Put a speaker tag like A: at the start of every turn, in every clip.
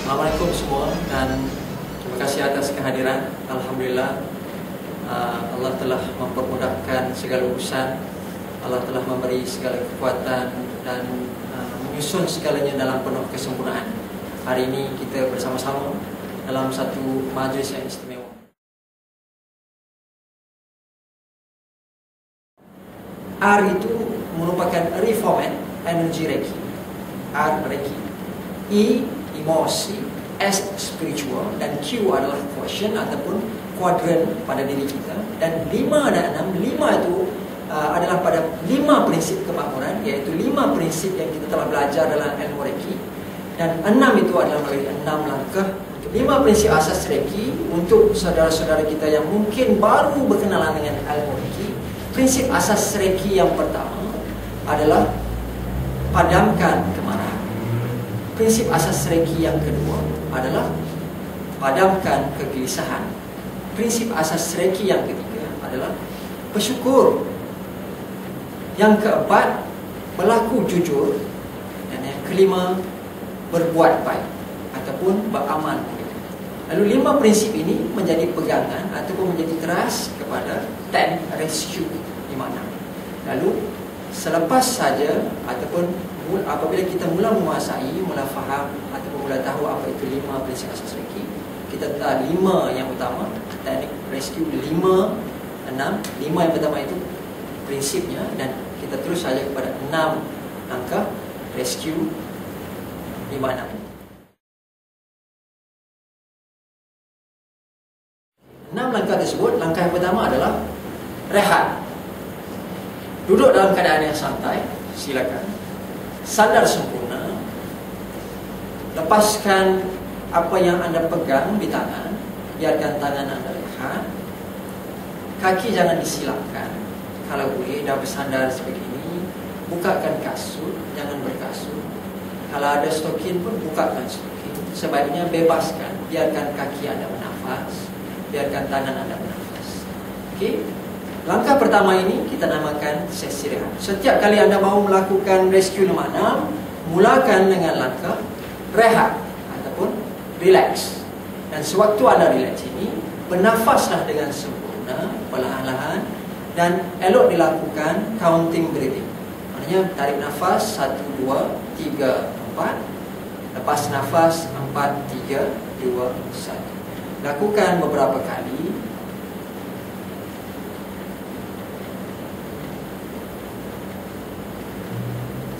A: Assalamualaikum semua dan terima kasih atas kehadiran. Alhamdulillah, Allah telah mempermudahkan segala urusan. Allah telah memberi segala kekuatan dan menyusun segalanya dalam penuh kesempurnaan. Hari ini kita bersama-sama dalam satu majlis yang istimewa. R itu merupakan reformat energy Reiki. R Reiki, E emosi, S spiritual, dan Q adalah quotient ataupun kuadran pada diri kita. Dan 5 dan 6, 5 itu adalah pada 5 prinsip kemakmuran, iaitu 5 prinsip yang kita telah belajar dalam ilmu Reiki. Dan 6 itu adalah melalui 6 langkah untuk 5 prinsip asas Reiki. Untuk saudara-saudara kita yang mungkin baru berkenalan dengan ilmu Reiki, prinsip asas Reiki yang pertama adalah padamkan kemarahan. Prinsip asas Reiki yang kedua adalah padamkan kegelisahan. Prinsip asas Reiki yang ketiga adalah bersyukur. Yang keempat, berlaku jujur. Dan yang kelima, berbuat baik ataupun beramal mulia. Lalu 5 prinsip ini menjadi pegangan ataupun menjadi teras kepada 10 rescue di mana. Lalu selepas saja ataupun apabila kita mula menguasai, mula faham ataupun mula tahu apa itu 5 prinsip asas Reiki, kita tahu 5 yang utama, teknik rescue 5, 6. 5 yang pertama itu prinsipnya, dan kita terus saja kepada 6 langkah rescue 5-6. 6 langkah tersebut, langkah yang pertama adalah rehat. Duduk dalam keadaan yang santai, silakan. Sadar sempurna. Lepaskan apa yang anda pegang di tangan. Biarkan tangan anda rehat. Kaki jangan disilapkan. Kalau boleh, dah bersandar sebegini, bukakan kasut, jangan berkasut. Kalau ada stokin pun, bukakan stokin. Sebaiknya bebaskan. Biarkan kaki anda bernafas. Biarkan tangan anda bernafas. Okey? Langkah pertama ini kita namakan sesi rehat. Setiap kali anda mahu melakukan rescue 5-6, mulakan dengan langkah rehat ataupun relax. Dan sewaktu anda relax ini, bernafaslah dengan sempurna, perlahan-lahan, dan elok dilakukan counting breathing. Maknanya tarik nafas 1, 2, 3, 4. Lepas nafas 4, 3, 2, 1. Lakukan beberapa kali.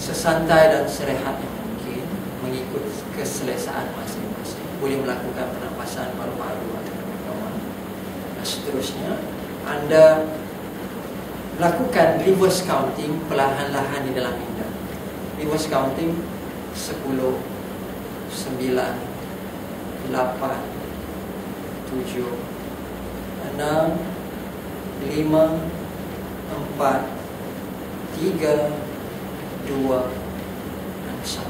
A: Sesantai dan serehat yang mungkin, mengikut keselesaan masing-masing. Boleh melakukan pernafasan paru-paru atau pernafasan. Dan seterusnya, anda lakukan reverse counting perlahan-lahan di dalam minda. Reverse counting 10, 9, 8, 7, 6, 5, 4, 3, 2, dan 1.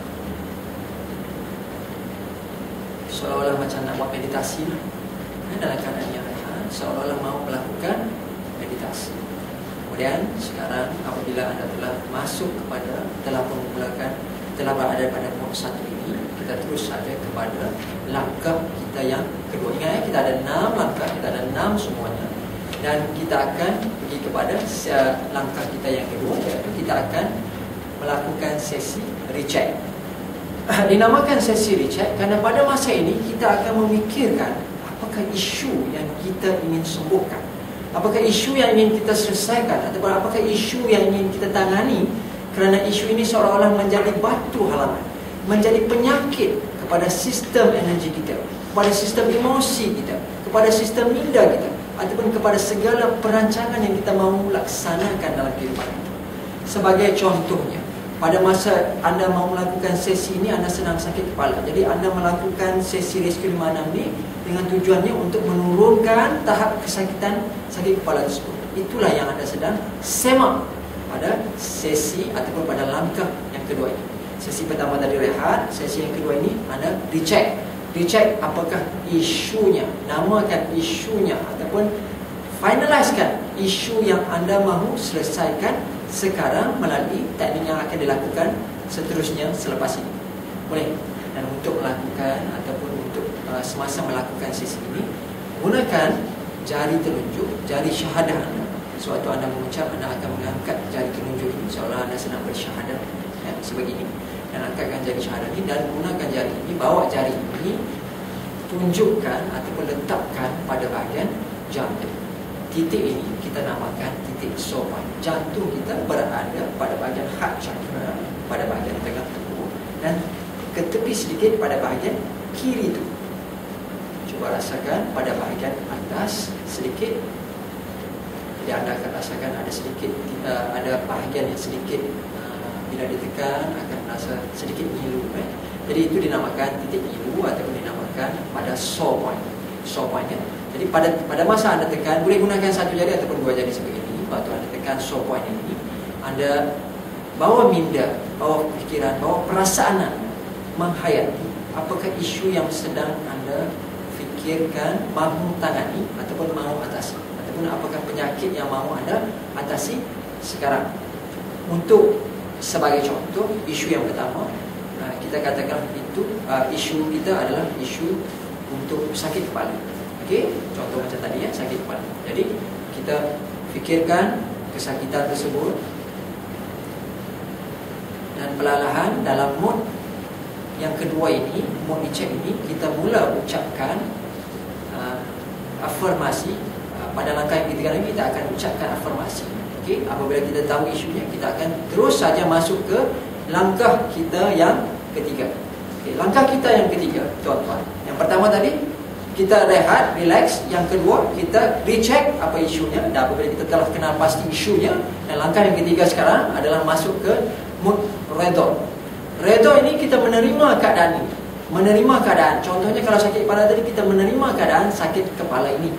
A: Seolah-olah macam nak buat meditasi lah. Dalam keadaan yang rehat, seolah-olah mahu melakukan meditasi. Kemudian sekarang apabila anda telah masuk kepada, telah memulakan, telah berada pada nomor 1 ini, kita terus saja kepada langkah kita yang kedua. Ingat, kita ada 6 langkah, kita ada 6 semuanya. Dan kita akan pergi kepada langkah kita yang kedua, iaitu kita akan melakukan sesi recheck. Dinamakan sesi recheck kerana pada masa ini kita akan memikirkan apakah isu yang kita ingin sembuhkan, apakah isu yang ingin kita selesaikan, ataupun apakah isu yang ingin kita tangani. Kerana isu ini seolah-olah menjadi batu halangan, menjadi penyakit kepada sistem energi kita, kepada sistem emosi kita, kepada sistem minda kita, ataupun kepada segala perancangan yang kita mahu laksanakan dalam kehidupan kita. Sebagai contohnya, pada masa anda mahu melakukan sesi ini, anda sedang sakit kepala. Jadi anda melakukan sesi rescue 5-6 ini dengan tujuannya untuk menurunkan tahap kesakitan sakit kepala tersebut. Itulah yang anda sedang semak pada sesi ataupun pada langkah yang kedua ini. Sesi pertama tadi rehat, sesi yang kedua ini anda recheck. Recheck apakah isunya, namakan isunya ataupun finalisekan isu yang anda mahu selesaikan sekarang melalui teknik yang akan dilakukan seterusnya selepas ini. Boleh? Dan untuk melakukan ataupun untuk semasa melakukan sesi ini, gunakan jari telunjuk, jari syahadah anda. Sewaktu anda mengucap, anda akan mengangkat jari telunjuk ini seolah anda sedang bersyahadah, ya, sebegini. Dan angkatkan jari syahadah ini dan gunakan jari ini, bawa jari ini, tunjukkan ataupun letakkan pada bahagian jantung. Titik ini kita namakan titik sopan. Jantung kita berada pada bahagian heart chakra, pada bahagian tengah tubuh, dan ke tepi sedikit pada bahagian kiri tu. Cuba rasakan pada bahagian atas sedikit. Jadi anda akan rasakan ada sedikit, ada bahagian yang sedikit bila ditekan akan rasa sedikit ngilu. Jadi itu dinamakan titik ngilu ataupun dinamakan pada sore point. Sore point, ya. Jadi pada masa anda tekan, boleh gunakan satu jari ataupun dua jari sebegini. Waktu anda tekan sore point ini, anda bawa minda, bawa fikiran, bawa perasaan anda menghayati apakah isu yang sedang anda fikirkan mahu tangani ataupun mahu atasi, ataupun apakah penyakit yang mahu anda atasi sekarang. Untuk sebagai contoh, isu yang pertama, kita katakan itu isu kita adalah isu untuk sakit kepala. Okey, contoh macam tadi, ya, sakit kepala. Jadi kita fikirkan kesakitan tersebut dan perlahan dalam mood yang kedua ini, mood dicek ini, kita mula ucapkan afirmasi. Pada langkah yang ketiga ini kita akan ucapkan afirmasi. Okey, apabila kita tahu isunya, kita akan terus saja masuk ke langkah kita yang ketiga. Okey, langkah kita yang ketiga, tuan-tuan. Yang pertama tadi kita rehat, relax. Yang kedua kita recheck apa isunya. Dan apabila kita telah kenal pasti isunya, dan langkah yang ketiga sekarang adalah masuk ke mood redha. Redha ini kita menerima keadaan ini. Menerima keadaan. Contohnya kalau sakit kepala tadi, kita menerima keadaan sakit kepala ini.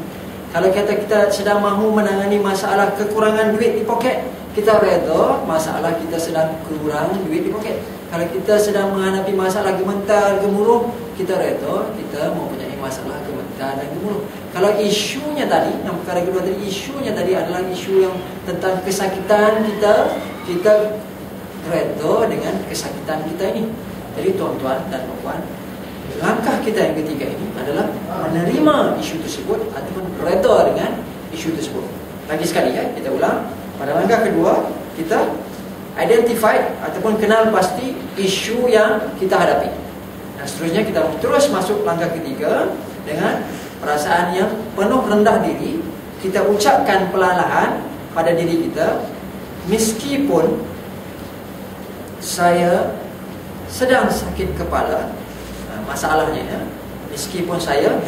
A: Kalau kita sedang mahu menangani masalah kekurangan duit di poket, kita redha masalah kita sedang kurang duit di poket. Kalau kita sedang menghadapi masalah gemetar, gemuruh, kita redha kita mempunyai masalah gemetar dan gemuruh. Kalau isunya tadi, yang perkara kedua tadi, isunya tadi adalah isu yang tentang kesakitan kita redha dengan kesakitan kita ini. Jadi tuan-tuan dan puan, langkah kita yang ketiga ini adalah menerima isu tersebut ataupun redha dengan isu tersebut. Lagi sekali, ya, kita ulang. Pada langkah kedua, kita identify ataupun kenal pasti isu yang kita hadapi. Dan seterusnya kita terus masuk langkah ketiga dengan perasaan yang penuh rendah diri. Kita ucapkan perlahan pada diri kita, meskipun saya sedang sakit kepala, masalahnya, ya, meskipun saya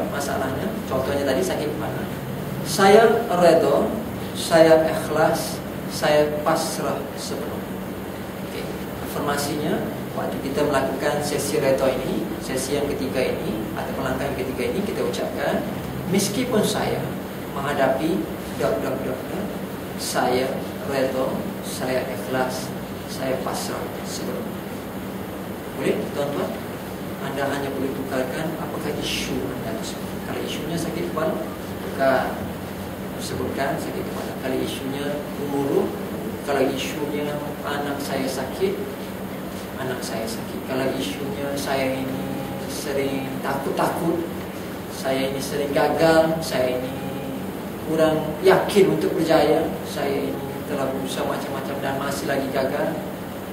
A: masalahnya, contohnya tadi sakit kepala, saya redha, saya ikhlas, saya pasrah sepenuhnya. Okey, afirmasinya waktu kita melakukan sesi redha ini, sesi yang ketiga ini atau langkah yang ketiga ini, kita ucapkan meskipun saya menghadapi saya redha, saya ikhlas, saya pasrah sepenuhnya. Boleh, tuan-tuan? Anda hanya boleh tukarkan apakah isu anda tersebut. Kalau isunya sakit kepala, tukar, sebutkan sakit kepala. Kalau isunya gemuruh, kalau isunya anak saya sakit, anak saya sakit. Kalau isunya saya ini sering takut, saya ini sering gagal, saya ini kurang yakin untuk berjaya, saya ini telah berusaha macam-macam dan masih lagi gagal,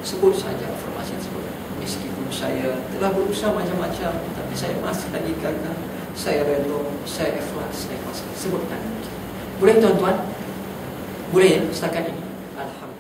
A: sebut saja afirmasi tersebut. Meskipun saya telah berusaha macam-macam, tapi saya masih lagi gagal, saya redha, saya ikhlas, saya pasrah. Sebutkan. Boleh, tuan-tuan? Boleh, setakat ini. Alhamdulillah.